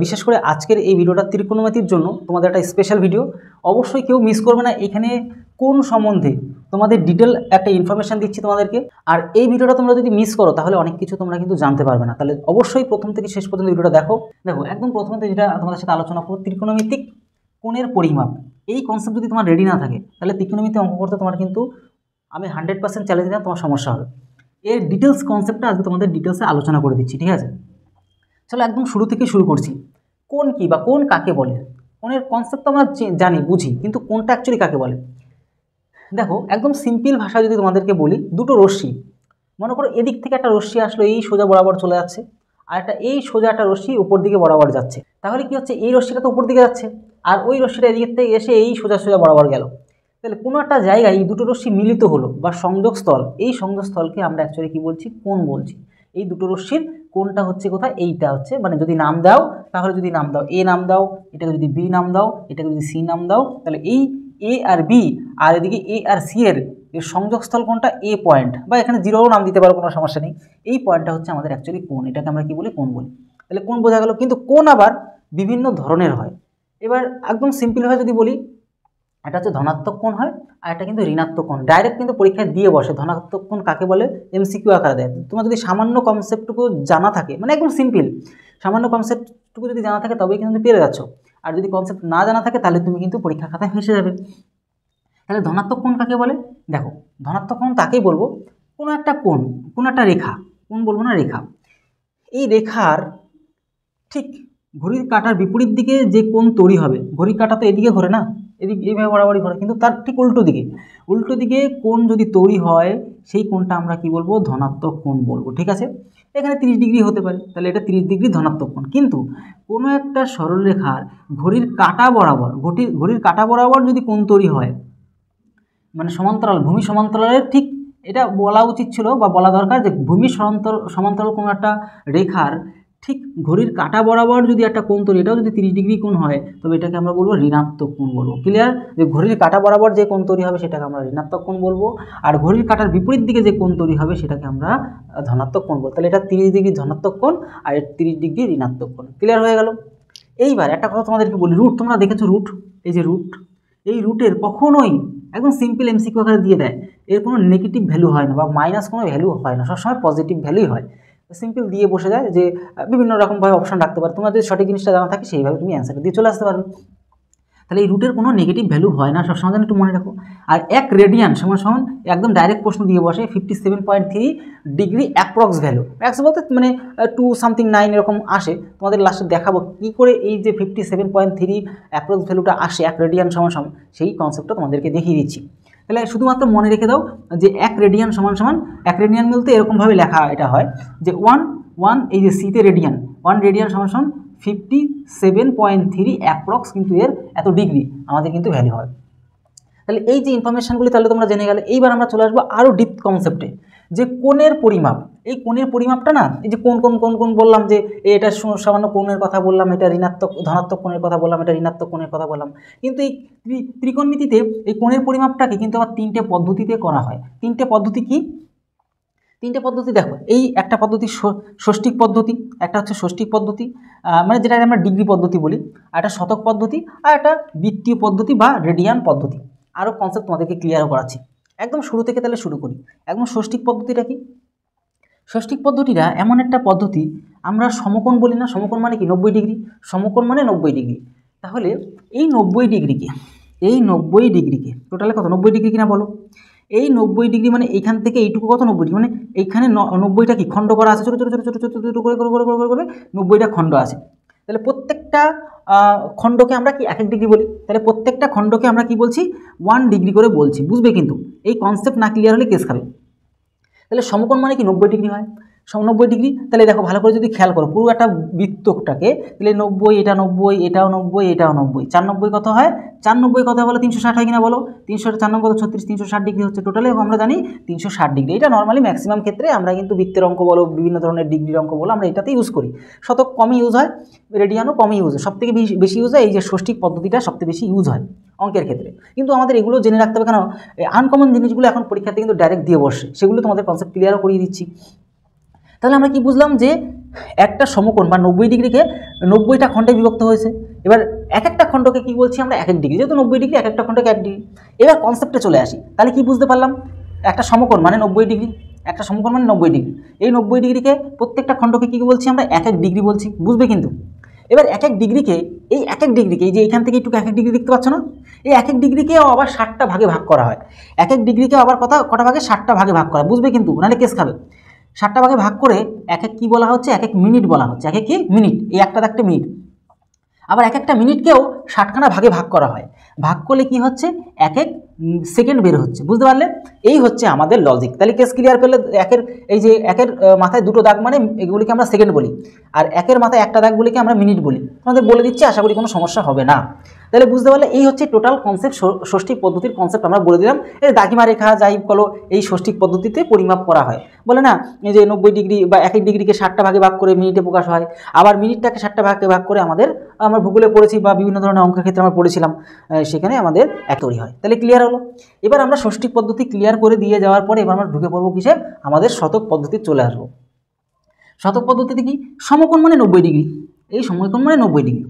বিশেষ করে আজকের এই ভিডিওটা ত্রিকোণমিতির জন্য তোমাদের একটা স্পেশাল ভিডিও, অবশ্যই কেউ মিস করবে না। এখানে কোন সম্বন্ধে তোমাদের ডিটেল একটা ইনফরমেশান দিচ্ছি তোমাদেরকে, আর এই ভিডিওটা তোমরা যদি মিস করো তাহলে অনেক কিছু তোমরা কিন্তু জানতে পারবে না। তাহলে অবশ্যই প্রথম থেকে শেষ পর্যন্ত ভিডিওটা দেখো। একদম প্রথমে যেটা তোমাদের সাথে আলোচনা করো, ত্রিকোণমিতিক কোণের পরিমাপ। এই কনসেপ্ট যদি তোমার রেডি না থাকে তাহলে ত্রিকোণমিতি অঙ্ক করতে তোমার কিন্তু আমি 100% চ্যালেঞ্জ দিলাম, তোমার সমস্যা হবে। এর ডিটেলস কনসেপ্টটা আজকে তোমাদের ডিটেলসে আলোচনা করে দিচ্ছি, ঠিক আছে? চলো একদম শুরু থেকে শুরু করছি। কোণ কি বা কোণ কাকে বলে? কোণের কনসেপ্ট তো আমরা জানি, বুঝি, কিন্তু কোণটা অ্যাকচুয়ালি কাকে বলে? দেখো একদম সিম্পল ভাষা যদি তোমাদেরকে বলি, দুটো রশ্মি, মনে করো এদিক থেকে একটা রশ্মি আসলো, এই সোজা বরাবর চলে যাচ্ছে, আর একটা এই সোজা একটা রশ্মি উপর দিকে বরাবর যাচ্ছে। তাহলে কি হচ্ছে, এই রশ্মিটা তো উপর দিকে যাচ্ছে, আর ওই রশ্মিটা এদিক থেকে এসে এই সোজা সোজা বরাবর গেল। তাহলে কোনো একটা জায়গায় এই দুটো রশ্মি মিলিত হলো বা সংযোগস্থল, এই সংযোগস্থলকে আমরা অ্যাকচুয়ালি কী বলছি? কোণ বলছি। এই দুটো রশ্মির কোণটা হচ্ছে কোথায়? এইটা হচ্ছে, মানে যদি নাম দাও তাহলে যদি নাম দাও এ নাম দাও, এটাকে যদি বি নাম দাও, এটাকে যদি সি নাম দাও, তাহলে এই এ আর বি আর এদিকে এ আর সি এর সংযোগস্থল কোনটা? এ পয়েন্ট, বা এখানে জিরোও নাম দিতে পারো, কোনো সমস্যা নেই। এই পয়েন্টটা হচ্ছে আমাদের অ্যাকচুয়ালি কোণ, এটাকে আমরা কি বলি? কোণ বলি। তাহলে কোণ বোঝা গেল। কিন্তু কোণ আবার বিভিন্ন ধরনের হয়। এবার একদম সিম্পলভাবে যদি বলি, এটা হচ্ছে ধনাত্মক কোণ হয়, আর এটা কিন্তু ঋণাত্মক কোণ। ডাইরেক্ট কিন্তু পরীক্ষায় দিয়ে বসে ধনাত্মক কোণ কাকে বলে, এমসিকিউ আকারে দেয়। তোমার যদি সামান্য কনসেপ্টটুকু জানা থাকে, মানে একদম সিম্পল সামান্য কনসেপ্টটুকু যদি জানা থাকে তবেই কিন্তু পেরে যাচ্ছ। আর যদি কনসেপ্ট না জানা থাকে তাহলে তুমি কিন্তু পরীক্ষা খাতায় ফেসে যাবে। তাহলে ধনাত্মক কোণ কাকে বলে? দেখো ধনাত্মক কোণ তাকেই বলবো, কোনো একটা কোণ, কোনো একটা রেখা, কোণ বলবো না, রেখা। এই রেখার ঠিক ঘড়ির কাঁটার বিপরীত দিকে যে কোণ তৈরি হবে, ঘড়ির কাঁটা তো এদিকে ঘোরে না, এদিকে এইভাবে বরাবরই ঘোরে, কিন্তু তার ঠিক উল্টো দিকে কোণ যদি তৈরি হয়, সেই কোণটা আমরা কি বলবো? ধনাত্মক কোণ বলবো, ঠিক আছে? এখানে 30 ডিগ্রি হতে পারে, তাহলে এটা 30 ডিগ্রি ধনাত্মক কোণ। কিন্তু কোনো একটা সরলরেখার ঘড়ির কাঁটা বরাবর যদি কোণ তৈরি হয়, মানে সমান্তরাল, ভূমি সমান্তরালের ঠিক, এটা বলা উচিত ছিল বা বলা দরকার যে ভূমি সমান্তরাল কোনো একটা রেখার ঠিক ঘড়ির কাঁটা বরাবর যদি একটা কোণ তৈরি, এটাও যদি 30 ডিগ্রি কোণ হয়, তবে এটাকে আমরা বলবো ঋণাত্মক কোণ বলবো। ক্লিয়ার? যে ঘড়ির কাঁটা বরাবর যে কোণ তৈরি হবে সেটাকে আমরা ঋণাত্মক কোণ বলবো, আর ঘড়ির কাঁটার বিপরীত দিকে যে কোণ তৈরি হবে সেটাকে আমরা ধনাত্মক কোণ বলবো। তাহলে এটা 30 ডিগ্রি ধনাত্মক কোণ আর 30 ডিগ্রি ঋণাত্মক কোণ। ক্লিয়ার হয়ে গেল? এইবার একটা কথা তোমাদেরকে বলি, রুট তোমরা দেখেছো, রুট, এই যে রুট, এই রুটের কখনোই একদম সিম্পল এমসিকিউ আকারে দিয়ে দেয়, এর কোনো নেগেটিভ ভ্যালু হয় না বা মাইনাস কোনো ভ্যালু হয় না, সবসময় পজিটিভ ভ্যালুই হয়। সিম্পল দিয়ে বসে যায় যে বিভিন্ন রকমভাবে অপশন রাখতে পারে, তোমার যদি সঠিক জিনিসটা জানা থাকে সেইভাবে তুমি অ্যান্সারটা দিয়ে চলে আসতে পারবে। তাহলে এই রুটের কোনো নেগেটিভ ভ্যালু হয় না, সবসময় যেন একটু মনে রাখো। আর 1 রেডিয়ান সমান একদম ডাইরেক্ট প্রশ্ন দিয়ে বসে 57.3 ডিগ্রি অ্যাপ্রক্স ভ্যালু, অ্যাক্স বলতে মানে 2-9 এরকম আসে। তোমাদের লাস্টে দেখাবো কী করে এই যে 57.3 অ্যাপ্রক্স ভ্যালুটা আসে 1 রেডিয়ান সমান, সেই কনসেপ্টটা তোমাদেরকে দেখিয়ে দিচ্ছি। তাহলে শুধুমাত্র মনে রেখে দাও যে 1 রেডিয়ান সমান 1 রেডিয়ান বলতে এরকমভাবে লেখা এটা হয় যে 1 এই যে সিতে রেডিয়ান, 1 রেডিয়ান সমান 57.3 অ্যাপ্রক্স, কিন্তু এর এত ডিগ্রি আমাদের কিন্তু ভ্যালু হয়। তাহলে এই যে ইনফরমেশানগুলি তাহলে তোমরা জেনে গেলে। এইবার আমরা চলে আসবো আরও ডিপ কনসেপ্টে, যে কোণের পরিমাপ। এই কোণের পরিমাপটা না, এই যে কোণ বললাম, যে এটা সামান্য কোণের কথা বললাম, এটা ধনাত্মক কোণের কথা বললাম, এটা ঋণাত্মক কোণের কথা বললাম, কিন্তু এই ত্রিকোণমিতিতে এই কোণের পরিমাপটাকে কিন্তু আবার 3টে পদ্ধতিতে করা হয়। 3টে পদ্ধতি কি? 3টে পদ্ধতি দেখো, এই একটা পদ্ধতি ষষ্ঠিক পদ্ধতি, একটা হচ্ছে ষষ্ঠিক পদ্ধতি, মানে যেটা আমরা ডিগ্রি পদ্ধতি বলি, আর একটা শতক পদ্ধতি, আর একটা বৃত্তীয় পদ্ধতি বা রেডিয়ান পদ্ধতি। আরও কনসেপ্ট তোমাদেরকে ক্লিয়ার করাচ্ছি। একদম শুরু থেকে তাহলে শুরু করি। একদম ষষ্ঠিক পদ্ধতিটা কি? ষষ্ঠিক পদ্ধতিটা এমন একটা পদ্ধতি, আমরা সমকোণ বলি না, সমকোণ মানে কি? 90 ডিগ্রি, সমকোণ মানে 90 ডিগ্রি। তাহলে এই 90 ডিগ্রিকে টোটালে কত? 90 ডিগ্রি কিনা বলো? এই 90 ডিগ্রি মানে এইখান থেকে এইটুকু কত? 90 ডিগ্রি, মানে এইখানে 90টা কি খণ্ড করা আছে, ছোটো ছোটো ছোটো ছোটো ছোটো ছোটো করে 90টা খণ্ড আছে। তাহলে প্রত্যেকটা খণ্ডকে আমরা কি 1 ডিগ্রি বলি, তাহলে প্রত্যেকটা খণ্ডকে আমরা কি বলছি? 1 ডিগ্রি করে বলছি। বুঝবে কিন্তু, এই কনসেপ্ট না ক্লিয়ার হলে কেস খাবে। তাহলে সমকোণ মানে কি? 90 ডিগ্রি হয়, 90 ডিগ্রি। তাহলে দেখো ভালো করে যদি খেয়াল করো পুরো একটা বৃত্তটাকে, তাহলে 90, এটা 90, এটাও 90, এটাও 90, 4 90 কত হয়? 4 90 কত বলো? 360 হয় কিনা বলো? 304 কত? 36, 360 ডিগ্রি হচ্ছে টোটালে। আমরা জানি 360 ডিগ্রি। এটা নর্মালি ম্যাক্সিমাম ক্ষেত্রে আমরা কিন্তু বৃত্তের অঙ্ক বলো, বিভিন্ন ধরনের ডিগ্রির অঙ্ক বলো, আমরা এটাতে ইউজ করি। শতক কমই ইউজ হয়, রেডিয়ানও কমই ইউজ হয়। সবথেকে বেশি ইউজ হয় এই যে ষষ্ঠিক পদ্ধতিটা, সবথেকে বেশি ইউজ হয় অঙ্কের ক্ষেত্রে। কিন্তু আমাদের এগুলো জেনে রাখতে হবে, কেন আনকমন জিনিসগুলো এখন পরীক্ষাতে কিন্তু ডাইরেক্ট দিয়ে বসে, সেগুলো তোমাদের কনসেপ্ট ক্লিয়ারও করিয়ে দিচ্ছি। তাহলে আমরা কি বুঝলাম যে একটা সমকোণ বা 90 ডিগ্রিকে 90টা খণ্ডে বিভক্ত হয়েছে। এবার এক একটা খণ্ডকে কি বলছি আমরা 1 ডিগ্রি, যেহেতু 90 ডিগ্রি এক একটা খণ্ডকে 1 ডিগ্রি। এবার কনসেপ্টে চলে আসি, তাহলে কি বুঝতে পারলাম, একটা সমকোণ মানে 90 ডিগ্রি, একটা সমকোণ মানে 90 ডিগ্রি। এই 90 ডিগ্রিকে প্রত্যেকটা খণ্ডকে কী বলছি আমরা 1 ডিগ্রি বলছি, বুঝবে কিন্তু। এবার 1 ডিগ্রিকে এই 1 ডিগ্রিকে এই যে এখান থেকে একটু 1 ডিগ্রি দেখতে পাচ্ছ না, এই 1 ডিগ্রিকেও আবার 60টা ভাগে ভাগ করা হয়। 1 ডিগ্রিকে আবার কটা ভাগে 60টা ভাগে ভাগ করা, বুঝবে কিন্তু, নাহলে কেস খাবে। 60টা ভাগে ভাগ করে এক কী বলা হচ্ছে, 1 মিনিট বলা হচ্ছে, 1 কি মিনিট, এই একটা মিনিট। আবার এক একটা মিনিটকেও 60খানা ভাগে ভাগ করা হয়, ভাগ করলে কি হচ্ছে 1 সেকেন্ড বের হচ্ছে, বুঝতে পারলে। এই হচ্ছে আমাদের লজিক। তাহলে কেস ক্লিয়ার পেলে এই যে একের মাথায় 2টো দাগ মানে এগুলিকে আমরা সেকেন্ড বলি, আর একের মাথায় একটা দাগগুলিকে আমরা মিনিট বলি। তোমাদের বলে দিচ্ছি, আশা করি কোনো সমস্যা হবে না। তাহলে বুঝতে পারলে এই হচ্ছে টোটাল কনসেপ্ট, ষষ্ঠিক পদ্ধতির কনসেপ্ট আমরা বলে দিলাম। এই দাগিমা রেখা যাই বলো এই ষষ্ঠিক পদ্ধতিতে পরিমাপ করা হয়, বলে না এই যে 90 ডিগ্রি বা 1 ডিগ্রিকে 60টা ভাগে ভাগ করে মিনিটে প্রকাশ হয়, আবার মিনিটটাকে 60টা ভাগে ভাগ করে আমরা ভূগোলে পড়েছি বা বিভিন্ন ধরনের অঙ্কের ক্ষেত্রে আমরা পড়েছিলাম, সেখানে আমাদের এক তৈরি হয়। তাহলে ক্লিয়ার হলো। এবার আমরা ষষ্ঠিক পদ্ধতি ক্লিয়ার করে দিয়ে যাওয়ার পরে এবার আমরা ঢুকে পড়বো কিসে, আমাদের শতক পদ্ধতি চলে আসবো। শতক পদ্ধতিতে কি, সমকোণ মানে 90 ডিগ্রি, এই সমকোণ মানে 90 ডিগ্রি,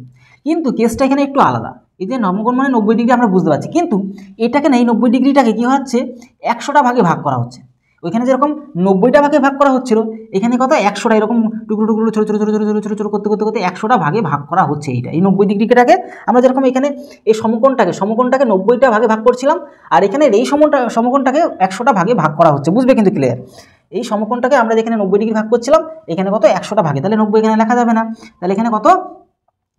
কিন্তু কেসটা এখানে একটু আলাদা। এই যে সমকোণ মানে 90 ডিগ্রি আমরা বুঝতে পারছি, কিন্তু এটাকে না, এই 90 ডিগ্রিটাকে কী হচ্ছে 100টা ভাগে ভাগ করা হচ্ছে। ওইখানে যেরকম 90টা ভাগে ভাগ করা হচ্ছিল, এখানে কত 100টা এরকম টুকরো টুকরো ছোটো ছোটো ছোটো ছোটো ছোটো ছোটো করতে করতে করতে 100টা ভাগে ভাগ করা হচ্ছে। এইটা এই 90 ডিগ্রিটাকে আমরা যেরকম এখানে এই সমকোণটাকে 90টা ভাগে ভাগ করছিলাম, আর এখানে এই সমকোণটাকে 100টা ভাগে ভাগ করা হচ্ছে, বুঝবে কিন্তু ক্লিয়ার। এই সমকোণটাকে আমরা যেখানে 90 ডিগ্রি ভাগ করছিলাম, এখানে কত 100টা ভাগে, তাহলে 90 এখানে লেখা যাবে না, তাহলে এখানে কত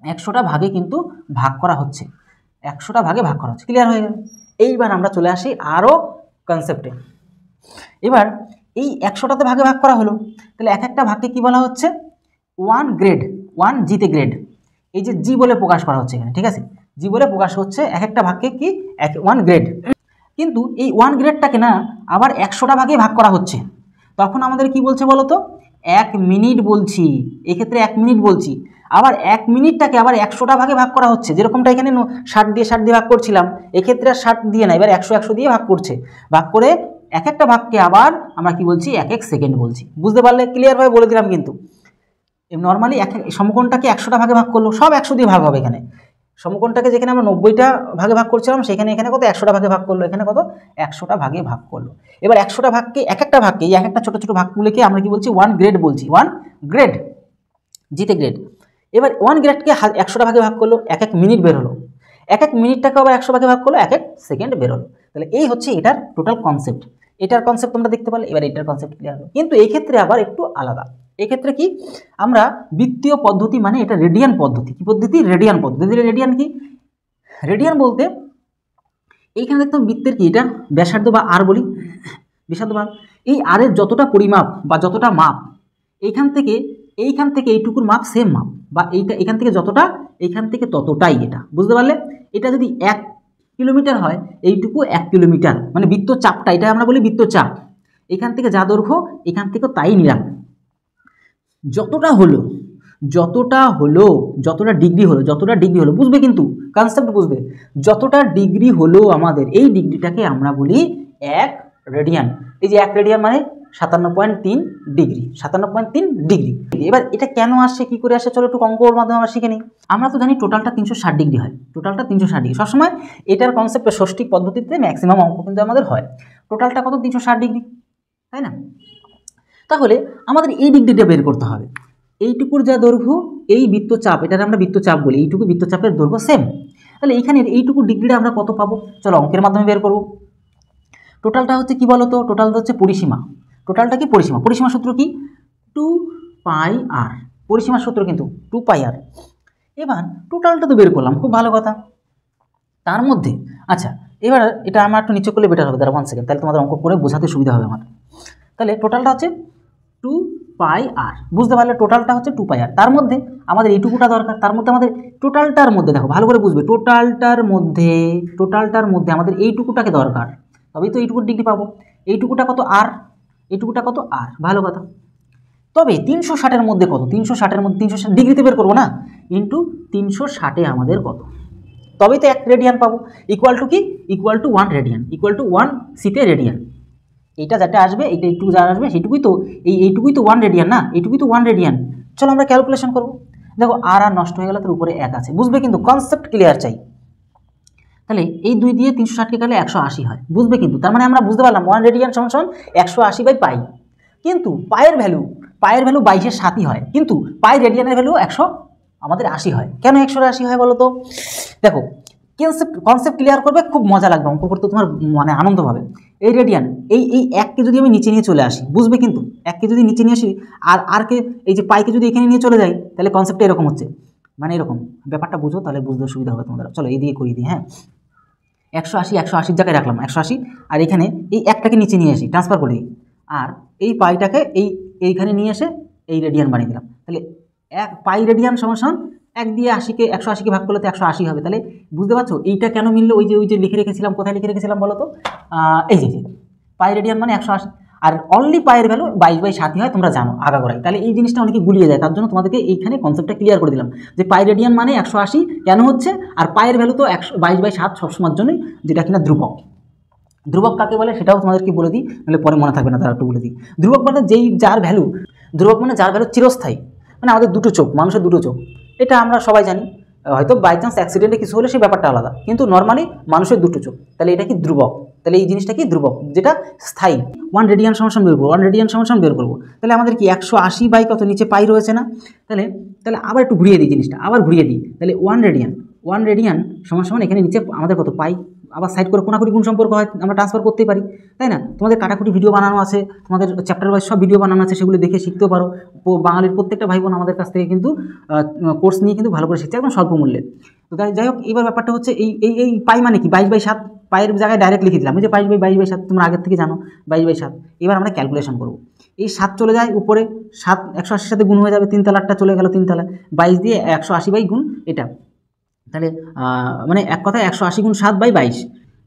100টা ভাগে কিন্তু ভাগ করা হচ্ছে, 100টা ভাগে ভাগ করা হচ্ছে, ক্লিয়ার হয়ে গেল। এইবার আমরা চলে আসি আরও কনসেপ্টে। এবার এই 100টাতে ভাগে ভাগ করা হলো, তাহলে এক একটা ভাগকে কী বলা হচ্ছে 1 গ্রেড, 1 জিতে গ্রেড, এই যে জি বলে প্রকাশ করা হচ্ছে এখানে, ঠিক আছে, জি বলে প্রকাশ হচ্ছে এক একটা ভাগকে কি 1 গ্রেড। কিন্তু এই 1 গ্রেডটাকে না আবার 100টা ভাগে ভাগ করা হচ্ছে, তখন আমাদের কি বলছে বলো তো 1 মিনিট বলছি, এক্ষেত্রে 1 মিনিট বলছি। আবার 1 মিনিটটাকে আবার 100টা ভাগে ভাগ করা হচ্ছে, যেরকমটা এখানে 60 দিয়ে ভাগ করছিলাম, এক্ষেত্রে আর 60 দিয়ে না, এবার 100 দিয়ে ভাগ করছে, ভাগ করে এক একটা ভাগকে আবার আমরা কি বলছি 1 সেকেন্ড বলছি, বুঝতে পারলে, ক্লিয়ারভাবে বলে দিলাম। কিন্তু নর্মালি সমকোণটাকে 100টা ভাগে ভাগ করলো, সব 100 দিয়ে ভাগ হবে। এখানে সমকোণটাকে যেখানে আমরা 90টা ভাগে ভাগ করছিলাম, সেখানে এখানে কত 100টা ভাগে ভাগ করলো, এখানে কত 100টা ভাগে ভাগ করলো। এবার 100টা ভাগকে এক একটা ভাগকে এই এক একটা ছোটো ছোটো ভাগগুলোকে আমরা কি বলছি 1 গ্রেড বলছি, 1 গ্রেড জিতে গ্রেড। এবার 1 গ্রেডকে 100টা ভাগে ভাগ করলো, 1 মিনিট বের হলো, 1 মিনিটটাকে আবার 100 ভাগে ভাগ করলো, 1 সেকেন্ড বের হলো। তাহলে এই হচ্ছে এটার টোটাল কনসেপ্ট। এটার কনসেপ্ট তোমরা দেখতে পারলে, এবার এটার কনসেপ্ট ক্লিয়ার হলো। কিন্তু এই ক্ষেত্রে আবার একটু আলাদা। এক্ষেত্রে কি আমরা বৃত্তীয় পদ্ধতি মানে এটা রেডিয়ান পদ্ধতি, কি পদ্ধতি, রেডিয়ান পদ্ধতি। রেডিয়ান কি, রেডিয়ান বলতে এইখানে দেখতে বৃত্তের কি এটা ব্যাসার্ধ বা আর বলি, ব্যাসার্ধ বা এই আরের যতটা পরিমাপ বা যতটা মাপ, এইখান থেকে এইটুকুর মাপ সেম মাপ, বা এইটা এখান থেকে যতটা এইখান থেকে ততটাই, এটা বুঝতে পারলে। এটা যদি 1 কিলোমিটার হয়, এইটুকু 1 কিলোমিটার, মানে বৃত্তচাপটা, এটা আমরা বলি বৃত্তচাপ। এখান থেকে যা দৈর্ঘ্য এখান থেকে তাই নিলাম, যতটা ডিগ্রি হলো, বুঝবে কিন্তু কনসেপ্ট বুঝবে, যতটা ডিগ্রি হলো আমাদের এই ডিগ্রিটাকে আমরা বলি 1 রেডিয়ান। এই যে 1 রেডিয়ান মানে 57.3 ডিগ্রি, 57.3 ডিগ্রি। এবার এটা কেন আসছে, কি করে আসে, চলো একটু অঙ্কর মাধ্যমে আমরা শিখে নিই। আমরা তো জানি টোটালটা 360 ডিগ্রি হয়, টোটালটা 360 ডিগ্রি সবসময়, এটার কনসেপ্টে ষষ্ঠিক পদ্ধতিতে ম্যাক্সিমাম অঙ্ক কিন্তু আমাদের হয়। টোটালটা কত 360 ডিগ্রি, তাই না? তাহলে আমাদের এই ডিগ্রিটা বের করতে হবে, এইটুকুর যা দৈর্ঘ্য এই বৃত্তচাপ, এটাকে আমরা বৃত্তচাপ বলি, এইটুকু বৃত্তচাপের দৈর্ঘ্য সেম। তাহলে এইখানের এইটুকু ডিগ্রিটা আমরা কত পাবো, চলো অঙ্কের মাধ্যমে বের করব। টোটালটা হচ্ছে কি বলো তো, টোটালটা হচ্ছে পরিসীমা। টোটালটা কি পরিসীমা, পরিসীমা সূত্র কি 2πr, পরিসীমার সূত্র কিন্তু 2πr। এবার টোটালটা তো বের করলাম, খুব ভালো কথা। তার মধ্যে আচ্ছা এবার এটা আমার একটু নিচে করলে বেটার হবে, দাঁড়া 1 সেকেন্ড, তাহলে তোমাদের অঙ্ক করে বোঝাতে সুবিধা হবে আমার। তাহলে টোটালটা হচ্ছে 2πr, বুঝতে পারলে, টোটালটা হচ্ছে 2πr। তার মধ্যে আমাদের এইটুকুটা দরকার, তার মধ্যে আমাদের টোটালটার মধ্যে দেখো ভালো করে বুঝবে, টোটালটার মধ্যে আমাদের এইটুকুটাকে দরকার, তবেই তো এইটুকুর ডিগ্রি পাবো। এইটুকুটা কত আর, এইটুকুটা কত আর, ভালো কথা। তবে 360-এর মধ্যে কত, 360-এর মধ্যে 360 ডিগ্রিতে বের করবো না, ইন্টু 360-এ আমাদের কত, তবেই তো 1 রেডিয়ান পাবো। ইকুয়াল টু কি, equal to 1 radian, equal to 1 সিতে রেডিয়ান। এইটা যেটা আসবে এইটা এইটুকু যা আসবে সেইটুকুই তো এইটুকুই তো 1 রেডিয়ান না, এইটুকুই তো 1 রেডিয়ান। চলো আমরা ক্যালকুলেশন করব। দেখো আর নষ্ট হয়ে গেলে তার উপরে 1 আছে, বুঝবে কিন্তু কনসেপ্ট ক্লিয়ার চাই। তাহলে এই 2 দিয়ে 360কে কাটলে 180 হয়, বুঝবে কিন্তু। তার মানে আমরা বুঝতে পারলাম 1 রেডিয়ান সমান 180/পাই। কিন্তু পায়ের ভ্যালু 22-এর 7ই হয়, কিন্তু পাই রেডিয়ানের ভ্যালু 100 আমাদের 80 হয়। কেন 180 হয় বলো তো? দেখো কনসেপ্ট ক্লিয়ার করবে, খুব মজা লাগবে অঙ্ক করতে, তোমার মানে আনন্দ পাবে। এই রেডিয়ান এই 1কে যদি আমি নিচে নিয়ে চলে আসি, বুঝবে কিন্তু 1কে যদি নিচে নিয়ে আসি আরকে এই যে পাইকে যদি এখানে নিয়ে চলে যাই, তাহলে কনসেপ্টটা এরকম হচ্ছে, মানে এরকম ব্যাপারটা বুঝো, তাহলে বুঝতে সুবিধা হবে তোমাদের। চলো এই দিয়ে করিয়ে দিই। হ্যাঁ, 180 জায়গায় রাখলাম 180, আর এখানে এই 1টাকে নিচে নিয়ে আসি, ট্রান্সফার করে দিই, আর এই পাইটাকে এইখানে নিয়ে এসে এই রেডিয়ান বানিয়ে দিলাম। তাহলে 1 পাই রেডিয়ান সমান 1 দিয়ে 180কে ভাগ করলে তো 180 হবে। তাহলে বুঝতে পারছো এইটা কেন মিললো? ওই যে লিখে রেখেছিলাম, কোথায় লিখে রেখেছিলাম বলো তো? এই যে পাই রেডিয়ান মানে 180, আর অনলি পায়ের ভ্যালু 22/7 হয়, তোমরা জানো আগাগোড়াই। তাহলে এই জিনিসটা অনেকে গুলিয়ে যায়, তার জন্য তোমাদেরকে এইখানে কনসেপ্টটা ক্লিয়ার করে দিলাম যে পাই রেডিয়ান মানে 180 কেন হচ্ছে, আর পায়ের ভ্যালু তো 22/7 সবসময়ের জন্যই, যেটা কিনা ধ্রুবক। ধ্রুবক কাকে বলে সেটাও তোমাদেরকে বলে দিই, নাহলে পরে মনে থাকবে না, তারা একটু বলে দিই। ধ্রুবক মানে যার ভ্যালু চিরস্থায়ী, মানে আমাদের দুটো চোখ, মানুষের দুটো চোখ, এটা আমরা সবাই জানি। হয়তো বাই চান্স অ্যাক্সিডেন্টে কিছু হলে সেই ব্যাপারটা আলাদা, কিন্তু নর্মালি মানুষের দুটো চোখ। তাহলে এটা কি ধ্রুবক? তাহলে এই জিনিসটা কি ধ্রুবক, যেটা স্থায়ী। 1 রেডিয়ান সমান বের করবো, 1 রেডিয়ান সমান বের করবো। তাহলে আমাদের কি 180 বাই কত, নিচে পাই রয়েছে না? তাহলে আবার একটু ঘুরিয়ে দিই জিনিসটা, আবার ঘুরিয়ে দিই। তাহলে 1 রেডিয়ান সমান এখানে নিচে আমাদের কত পাই, আবার সাইড করে কোনাকুনি গুণ সম্পর্ক হয়, আমরা ট্রান্সফার করতেই পারি, তাই না? তোমাদের কাটাকুটি ভিডিও বানানো আছে, তোমাদের চ্যাপ্টার ওয়াইজ সব ভিডিও বানানো আছে, সেগুলো দেখে শিখতেও পারো। বাঙালির প্রত্যেকটা ভাই বোন আমাদের কাছ থেকে কিন্তু কোর্স নিয়ে কিন্তু ভালো করে শিখছে, একদম স্বল্প মূল্যে। তো যাই হোক, এবার ব্যাপারটা হচ্ছে এই পাই মানে কি 22/7, পায়ের জায়গায় ডাইরেক্ট লিখে দিলাম, এই যে 22/7 তোমরা আগের থেকে জানো 22/7। এবার আমরা ক্যালকুলেশন করবো। এই 7 চলে যায় উপরে, 7 180-র সাথে গুণ হয়ে যাবে, 3 তালারটা চলে গেল 3 তালা, 22 দিয়ে 180 গুণ এটা, তাহলে মানে এক কথায় 180 গুণ 7/22।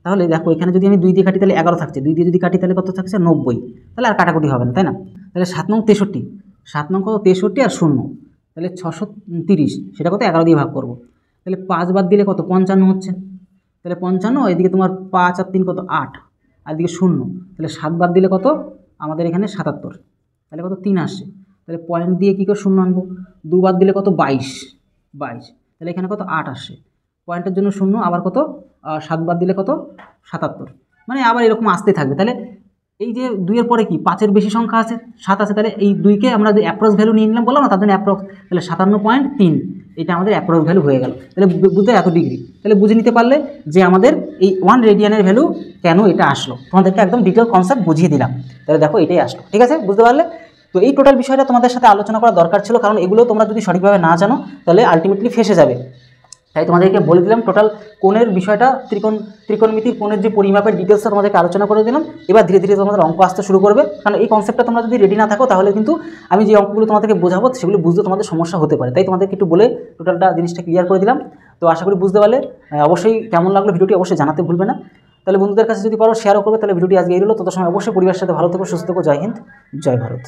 তাহলে দেখো এখানে যদি আমি 2 দিয়ে কাটি তাহলে 11 থাকছে, 2 দিয়ে যদি কাটি তাহলে কত থাকছে 90, তাহলে আর কাটাকুটি হবে না, তাই না? তাহলে 7 নং 63, 7 নং কত 63 আর 0, তাহলে 630, সেটা কত 11 দিয়ে ভাগ করব। তাহলে 5 বাদ দিলে কত 55 হচ্ছে, তাহলে 55, এদিকে তোমার 5 আর 3 কত 8, আর এদিকে 0, তাহলে 7 বাদ দিলে কত আমাদের এখানে 77, তাহলে কত 3 আসছে। তাহলে পয়েন্ট দিয়ে কী করে 0 আনবো, 2 বাদ দিলে কত 22, তাহলে এখানে কত 8 আসছে, পয়েন্টের জন্য 0, আবার কত 7 বাদ দিলে কত 77, মানে আবার এরকম আসতে থাকবে। তাহলে এই যে 2-এর পরে কি 5-এর বেশি সংখ্যা আছে, 7 আছে, তাহলে এই 2কে আমরা যে অ্যাপ্রক্স ভ্যালু নিয়ে নিলাম, বললাম না তার জন্য অ্যাপ্রক্স, তাহলে 57.3 এটা আমাদের অ্যাপ্রক্স ভ্যালু হয়ে গেল। তাহলে বুঝতে এত ডিগ্রি, তাহলে বুঝে নিতে পারলে যে আমাদের এই 1 রেডিয়ানের ভ্যালু কেন এটা আসলো, তোমাদেরকে একদম ডিটেল কনসেপ্ট বুঝিয়ে দিলাম। তাহলে দেখো এটাই আসলো, ঠিক আছে, বুঝতে পারলে? তো এই টোটাল বিষয়টা তোমাদের সাথে আলোচনা করা দরকার ছিল, কারণ এগুলো তোমরা যদি সঠিকভাবে না জানো তাহলে আলটিমেটলি ফেসে যাবে। তাই তোমাদেরকে বলে দিলাম টোটাল কোণের বিষয়টা, ত্রিকোণমিতির কোণের যে পরিমাপের ডিটেলসটা তোমাদেরকে আলোচনা করে দিলাম। এবার ধীরে ধীরে তোমাদের অঙ্ক আসতে শুরু করবে, কারণ এই কনসেপ্টটা তোমরা যদি রেডি না থাকো তাহলে কিন্তু আমি যে অঙ্কগুলো তোমাদেরকে বোঝাবো সেগুলো বুঝতে তোমাদের সমস্যা হতে পারে। তাই তোমাদেরকে একটু বলে টোটালটা জিনিসটা ক্লিয়ার করে দিলাম। তো আশা করি বুঝতে পারলে। অবশ্যই কেমন লাগলো ভিডিওটি অবশ্যই জানাতে ভুলবে না। তাহলে বন্ধুদের কাছে যদি পারো শেয়ারও করবে। তাহলে ভিডিওটি আজকে এই হলো, তত সময় অবশ্যই পরিবারের সাথে ভালো থেকো, সুস্থ থেকো। জয় হিন্দ, জয় ভারত।